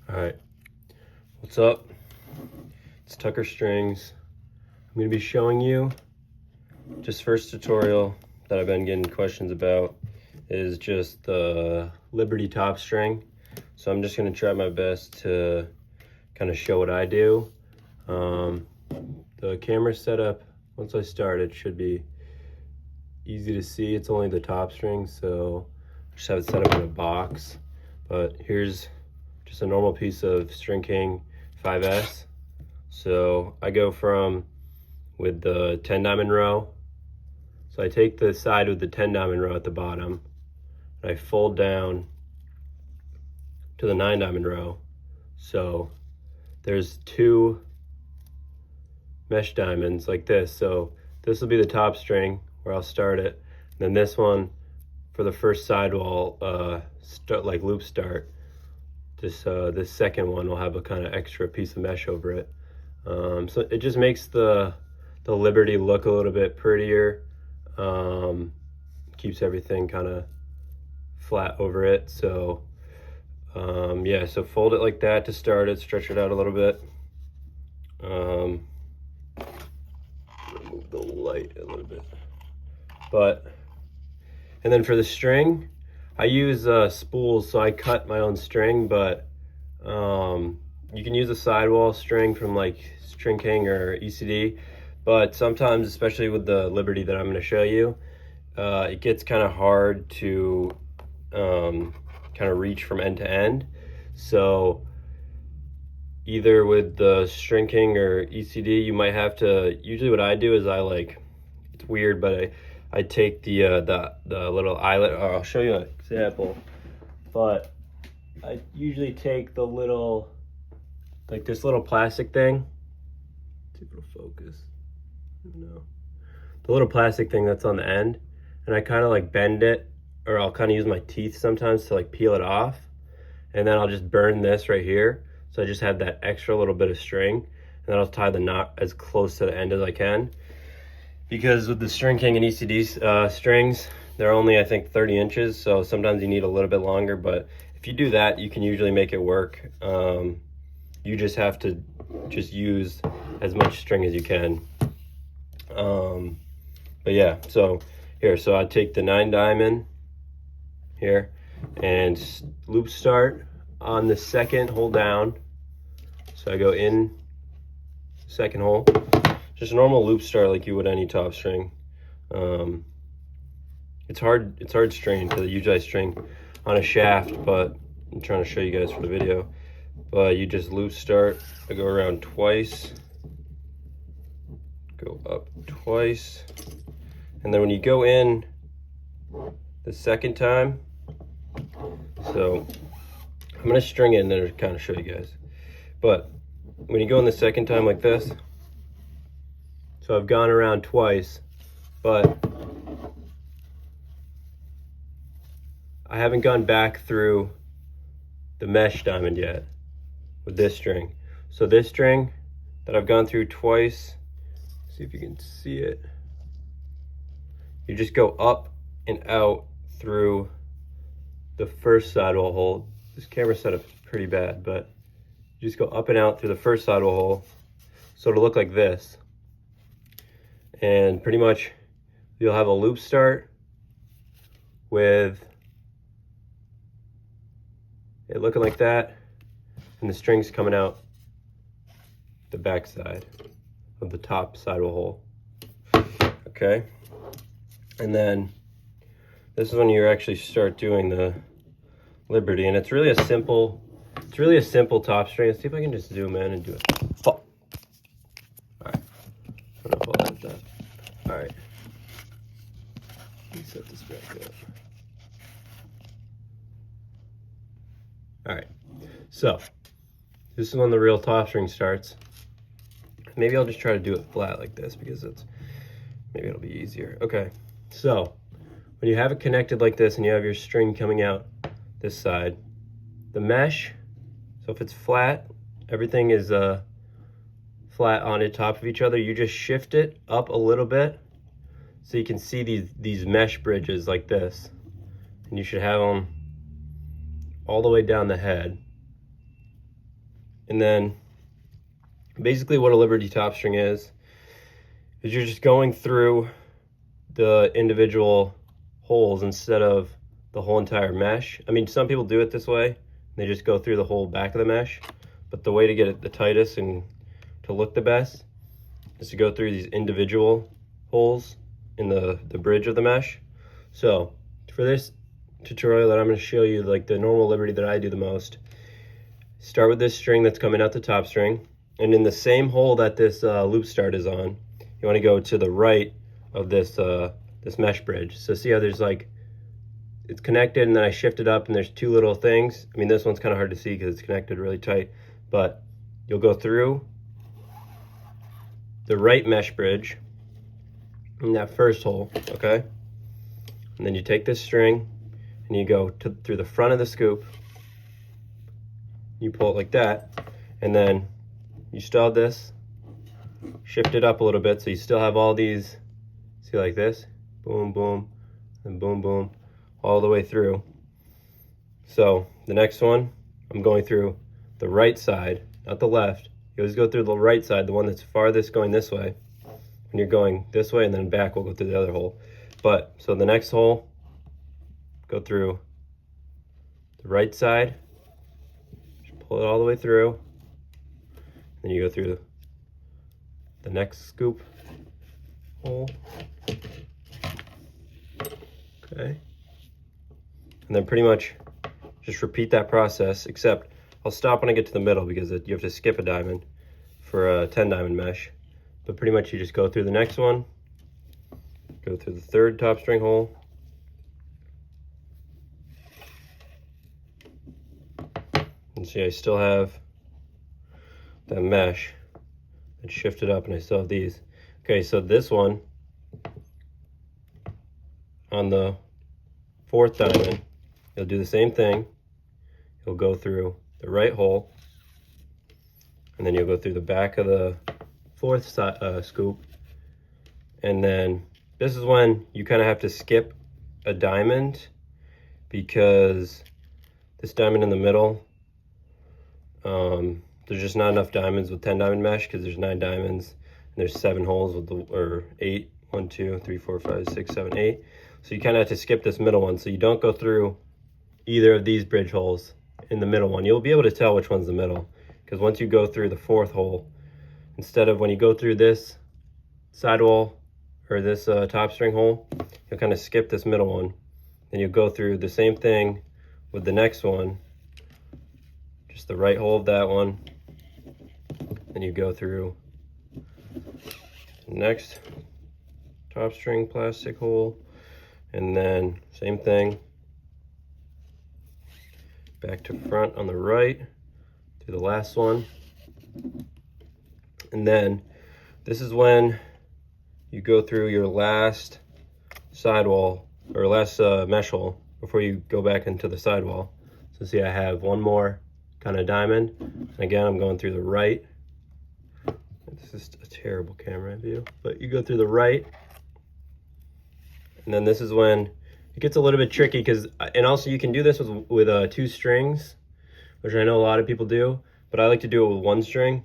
All right, what's up? It's Tucker Strings. I'm going to be showing you just first tutorial that I've been getting questions about is just the Liberty top string. So I'm just going to try my best to kind of show what I do. The camera setup, once I start, it should be easy to see. It's only the top string, so I just have it set up in a box. But here's just a normal piece of String King 5S. So I go from with the 10 diamond row. So I take the side with the 10 diamond row at the bottom and I fold down to the 9 diamond row. So there's two mesh diamonds like this. So this will be the top string where I'll start it. And then this one for the first sidewall start like loop start. This second one will have a kind of extra piece of mesh over it. So it just makes the Liberty look a little bit prettier. Keeps everything kind of flat over it. So yeah, so fold it like that to start it, stretch it out a little bit. Move the light a little bit. And then for the string, I use spools, so I cut my own string, but you can use a sidewall string from like String King or ECD, but sometimes, especially with the Liberty that I'm going to show you, it gets kind of hard to kind of reach from end to end. So either with the String King or ECD, you might have to, usually what I do is it's weird, but I take the little eyelet. I'll show you an example, but I usually take the little, like this little plastic thing. See if it'll focus. No, the little plastic thing that's on the end, and I kind of like bend it, or I'll kind of use my teeth sometimes to like peel it off, and then I'll just burn this right here. So I just have that extra little bit of string, and then I'll tie the knot as close to the end as I can. Because with the String King and ECD strings, they're only, I think, 30 inches, so sometimes you need a little bit longer, but if you do that, you can usually make it work. You just have to use as much string as you can. But yeah, so here, so I take the 9 diamond here and loop start on the second hole down. So I go in second hole. Just a normal loop start like you would any top string. It's hard string to usually string on a shaft, but I'm trying to show you guys for the video. But you just loop start, I go around twice, go up twice, and then when you go in the second time, so I'm gonna string it and then kind of show you guys. But when you go in the second time like this, so I've gone around twice, but I haven't gone back through the mesh diamond yet with this string. So this string that I've gone through twice, see if you can see it. You just go up and out through the first sidewall hole. This camera setup is pretty bad, but you just go up and out through the first sidewall hole. So it'll look like this. And pretty much you'll have a loop start with it looking like that, and the strings coming out the back side of the top sidewall hole. Okay, and then this is when you actually start doing the Liberty, and it's really a simple top string. Let's see if I can just zoom in and do it. All right, I don't know if I'll edit that. All right, let me set this back up. All right, so this is when the real top string starts. Maybe I'll just try to do it flat like this because maybe it'll be easier. Okay, so when you have it connected like this and you have your string coming out this side, the mesh, so if it's flat, everything is flat on the top of each other, you just shift it up a little bit so you can see these mesh bridges like this, and you should have them all the way down the head. And then basically what a Liberty top string is you're just going through the individual holes instead of the whole entire mesh. I mean, some people do it this way. They just go through the whole back of the mesh. But the way to get it the tightest and to look the best is to go through these individual holes in the bridge of the mesh. So for this tutorial that I'm going to show you, like the normal Liberty that I do the most, start with this string that's coming out the top string, and in the same hole that this loop start is on, you want to go to the right of this this mesh bridge. So see how there's like, it's connected and then I shift it up and there's two little things. I mean, this one's kind of hard to see because it's connected really tight, but you'll go through the right mesh bridge in that first hole, okay? And then you take this string and you go through the front of the scoop. You pull it like that, and then you still have this, shift it up a little bit so you still have all these, see, like this, boom, boom, and boom, boom, all the way through. So the next one, I'm going through the right side, not the left. You always go through the right side, the one that's farthest going this way. When you're going this way and then back, we'll go through the other hole. But, so the next hole, go through the right side, pull it all the way through, then you go through the next scoop hole, okay, and then pretty much just repeat that process, except I'll stop when I get to the middle because you have to skip a diamond for a 10 diamond mesh. But pretty much you just go through the next one, go through the third top string hole, and see I still have that mesh and shifted up, and I still have these. Okay, so this one on the fourth diamond, you'll do the same thing. You'll go through the right hole, and then you'll go through the back of the fourth scoop, and then this is when you kind of have to skip a diamond because this diamond in the middle, there's just not enough diamonds with 10 diamond mesh because there's 9 diamonds and there's 7 holes with or 8, 1, 2, 3, 4, 5, 6, 7, 8. So you kind of have to skip this middle one, so you don't go through either of these bridge holes in the middle one. You'll be able to tell which one's the middle because once you go through the fourth hole, instead of when you go through this sidewall or this top string hole, you'll kind of skip this middle one. Then you'll go through the same thing with the next one, just the right hole of that one. Then you go through the next top string plastic hole, and then same thing, back to front on the right, to the last one. And then this is when you go through your last sidewall or last mesh hole before you go back into the sidewall. So see, I have one more kind of diamond. And again, I'm going through the right. This is a terrible camera view, but you go through the right. And then this is when it gets a little bit tricky because, and also you can do this with 2 strings, which I know a lot of people do, but I like to do it with 1 string.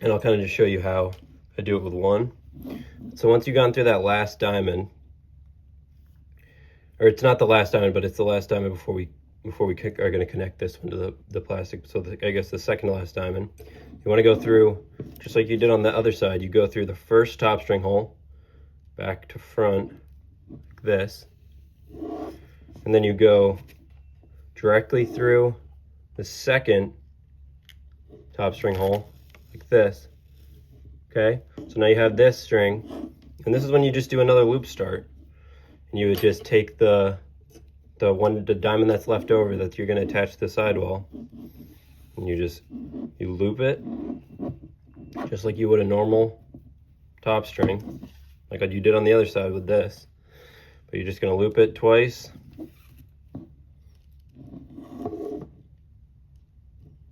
And I'll kind of just show you how I do it with 1. So once you've gone through that last diamond, or it's not the last diamond, but it's the last diamond before we are going to connect this one to the plastic. So I guess the second to last diamond, you want to go through, just like you did on the other side, you go through the first top string hole, back to front, like this, and then you go directly through the second top string hole, like this. Okay, so now you have this string, and this is when you just do another loop start, and you would just take the diamond that's left over that you're going to attach to the sidewall, and you loop it just like you would a normal top string, like you did on the other side with this, but you're just going to loop it twice,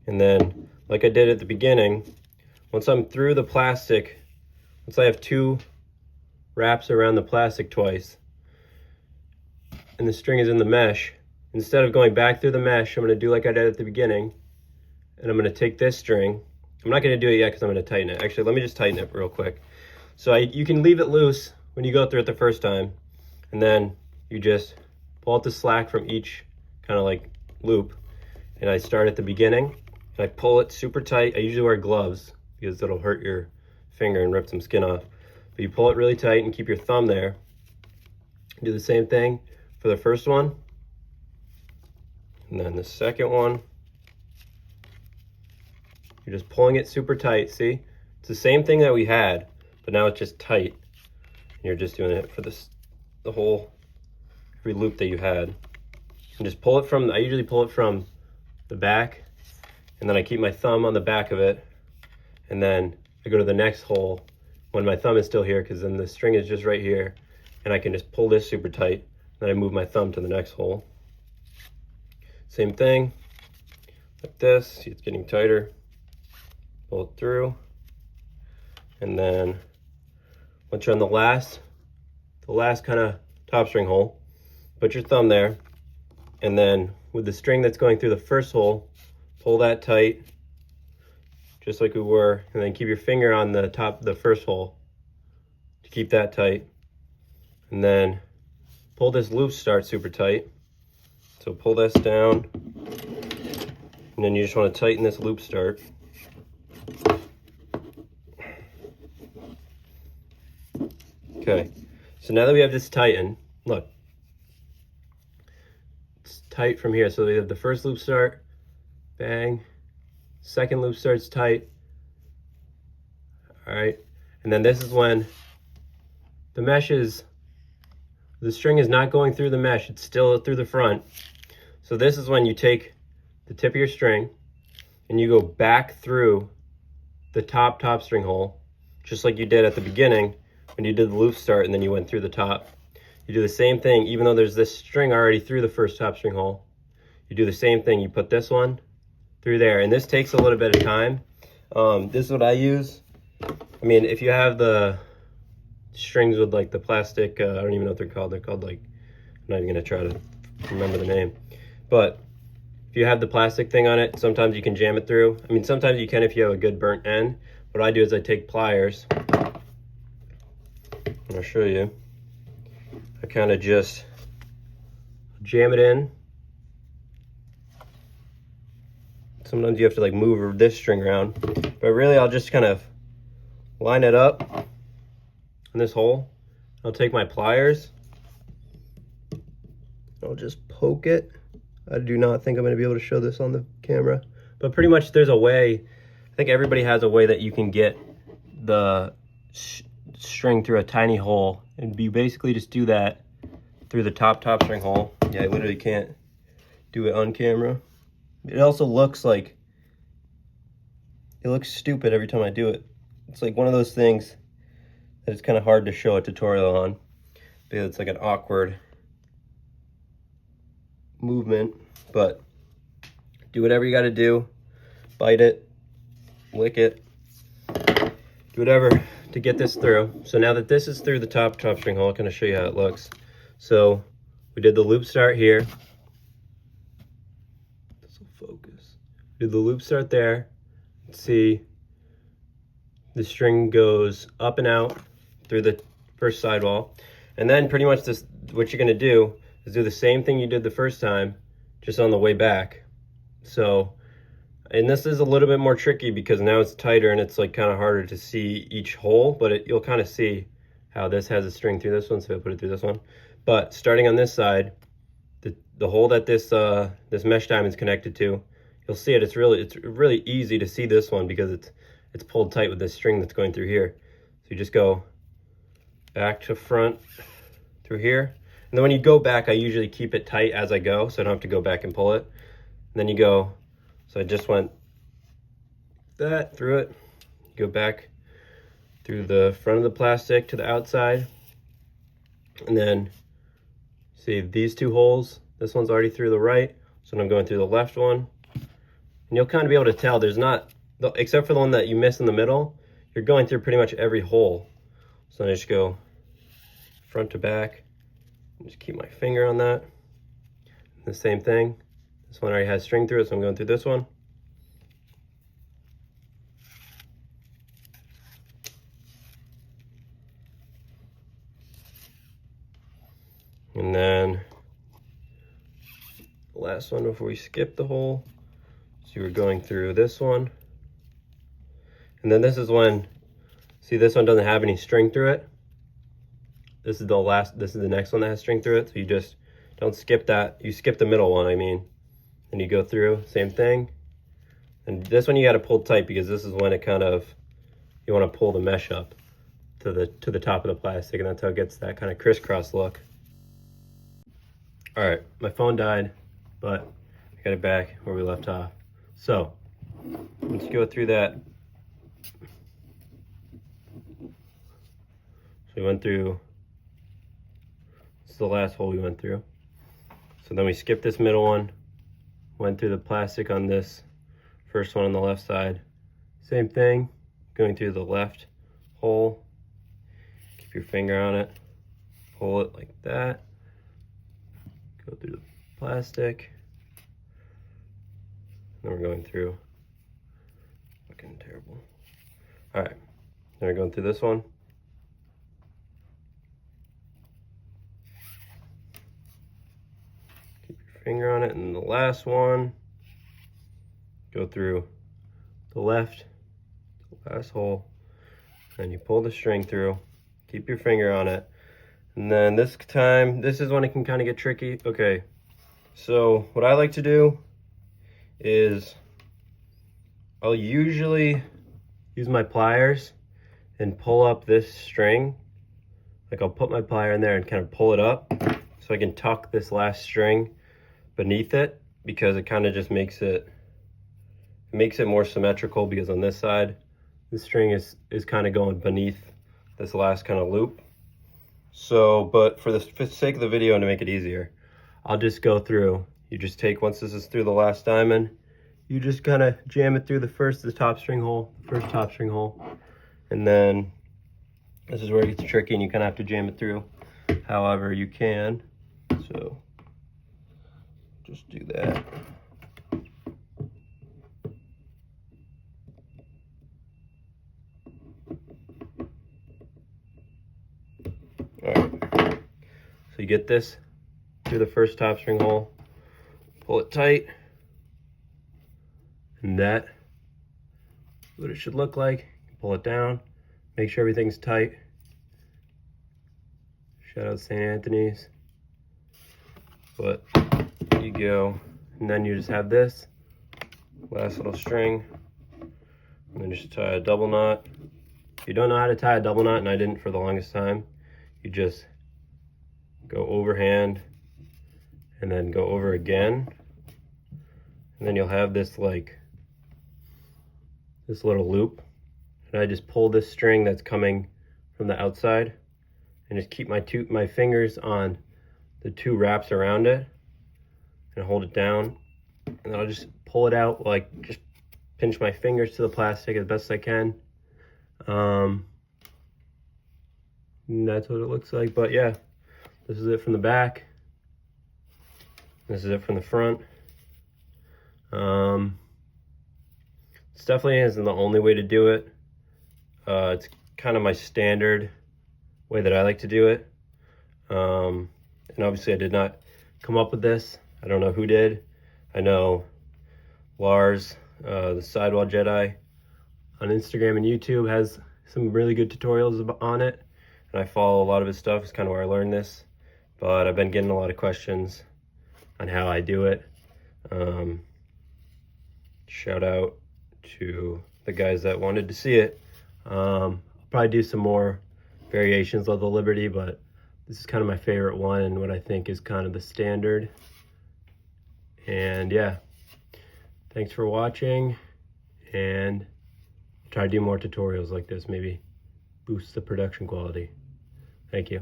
and then like I did at the beginning, once I'm through the plastic, once I have 2 wraps around the plastic twice, and the string is in the mesh, instead of going back through the mesh, I'm going to do like I did at the beginning, and I'm gonna take this string. I'm not gonna do it yet because I'm gonna tighten it. Actually, let me just tighten it real quick. So you can leave it loose when you go through it the first time, and then you just pull out the slack from each kind of like loop, and I start at the beginning, and I pull it super tight. I usually wear gloves because it'll hurt your finger and rip some skin off. But you pull it really tight and keep your thumb there. Do the same thing for the first one, and then the second one. You're just pulling it super tight, see? It's the same thing that we had, but now it's just tight. And you're just doing it for the whole, every loop that you had. And just pull it from, I usually pull it from the back, and then I keep my thumb on the back of it, and then I go to the next hole when my thumb is still here, because then the string is just right here, and I can just pull this super tight, then I move my thumb to the next hole. Same thing, like this, see it's getting tighter. Pull it through, and then once you're on the last kind of top string hole, put your thumb there, and then with the string that's going through the first hole, pull that tight, just like we were, and then keep your finger on the top of the first hole to keep that tight, and then pull this loop start super tight. So pull this down, and then you just want to tighten this loop start. Okay, so now that we have this tightened, look, it's tight from here. So we have the first loop start, bang, second loop starts tight. All right, and then this is when the mesh is, the string is not going through the mesh, it's still through the front. So this is when you take the tip of your string and you go back through the top string hole, just like you did at the beginning when you did the loop start and then you went through the top. You do the same thing, even though there's this string already through the first top string hole. You do the same thing, you put this one through there, and this takes a little bit of time. This is what I use. I mean, if you have the strings with like the plastic, I don't even know what they're called. They're called like, I'm not even gonna try to remember the name. But if you have the plastic thing on it, sometimes you can jam it through. I mean, sometimes you can if you have a good burnt end. What I do is I take pliers, and I'll show you. I kind of just jam it in. Sometimes you have to like move this string around, but really I'll just kind of line it up in this hole. I'll take my pliers, I'll just poke it. I do not think I'm going to be able to show this on the camera, but pretty much there's a way, I think everybody has a way that you can get the string through a tiny hole, and you basically just do that through the top string hole. Yeah, I literally can't do it on camera. It also looks like, it looks stupid every time I do it. It's like one of those things that it's kind of hard to show a tutorial on because it's like an awkward movement, but do whatever you got to do. Bite it, lick it, do whatever to get this through. So now that this is through the top string hole, I'm going to show you how it looks. So we did the loop start here. This will focus. We did the loop start there. Let's see, the string goes up and out through the first sidewall, and then pretty much this, what you're going to do is do the same thing you did the first time, just on the way back. So, and this is a little bit more tricky because now it's tighter and it's like kind of harder to see each hole, but you'll kind of see how this has a string through this one, so I'll put it through this one. But starting on this side, the hole that this this mesh diamond is connected to, you'll see it. It's really easy to see this one because it's pulled tight with this string that's going through here. So you just go back to front through here. And then when you go back, I usually keep it tight as I go, so I don't have to go back and pull it. And then you go, so I just went that through it, go back through the front of the plastic to the outside. And then see these two holes, this one's already through the right, so I'm going through the left one. And you'll kind of be able to tell there's not, except for the one that you miss in the middle, you're going through pretty much every hole. So I just go front to back, and just keep my finger on that. The same thing. This one already has string through it, so I'm going through this one. And then the last one before we skip the hole. So we're going through this one. And then this is when, see, this one doesn't have any string through it. This is the next one that has string through it. So you just don't skip that. You skip the middle one, I mean. And you go through, same thing. And this one you gotta pull tight because this is when it kind of, you wanna pull the mesh up to the top of the plastic, and that's how it gets that kind of crisscross look. All right, my phone died, but I got it back where we left off. So let's go through that. So we went through, this is the last hole we went through. So then we skipped this middle one, went through the plastic on this first one on the left side. Same thing, going through the left hole. Keep your finger on it, pull it like that. Go through the plastic. Then we're going through, fucking terrible. All right, then we're going through this one. Keep your finger on it, and the last one, go through the left, the last hole, and you pull the string through, keep your finger on it. And then this time, this is when it can kind of get tricky. Okay, so what I like to do is I'll usually use my pliers and pull up this string. Like I'll put my plier in there and kind of pull it up so I can tuck this last string beneath it, because it kind of just makes it more symmetrical, because on this side, the string is kind of going beneath this last kind of loop. So, but for the sake of the video and to make it easier, I'll just go through. You just take, once this is through the last diamond, you just kind of jam it through the top string hole, first top string hole. And then this is where it gets tricky and you kind of have to jam it through however you can. So just do that. All right, so you get this through the first top string hole, pull it tight, and that's what it should look like. Pull it down, make sure everything's tight. Shout out St. Anthony's. But you go, and then you just have this last little string, and then just tie a double knot. If you don't know how to tie a double knot, and I didn't for the longest time, you just go overhand and then go over again, and then you'll have this like this little loop. And I just pull this string that's coming from the outside and just keep my fingers on the two wraps around it and hold it down, and then I'll just pull it out, like just pinch my fingers to the plastic as best I can. And that's what it looks like. But yeah, this is it from the back. This is it from the front. This definitely isn't the only way to do it. It's kind of my standard way that I like to do it. And obviously I did not come up with this. I don't know who did. I know Lars, the Sidewall Jedi on Instagram and YouTube, has some really good tutorials on it. And I follow a lot of his stuff. It's kind of where I learned this. But I've been getting a lot of questions on how I do it. Shout out to the guys that wanted to see it. I'll probably do some more variations of the Liberty, but this is kind of my favorite one and what I think is kind of the standard. And yeah, thanks for watching, and try to do more tutorials like this, maybe boost the production quality. Thank you.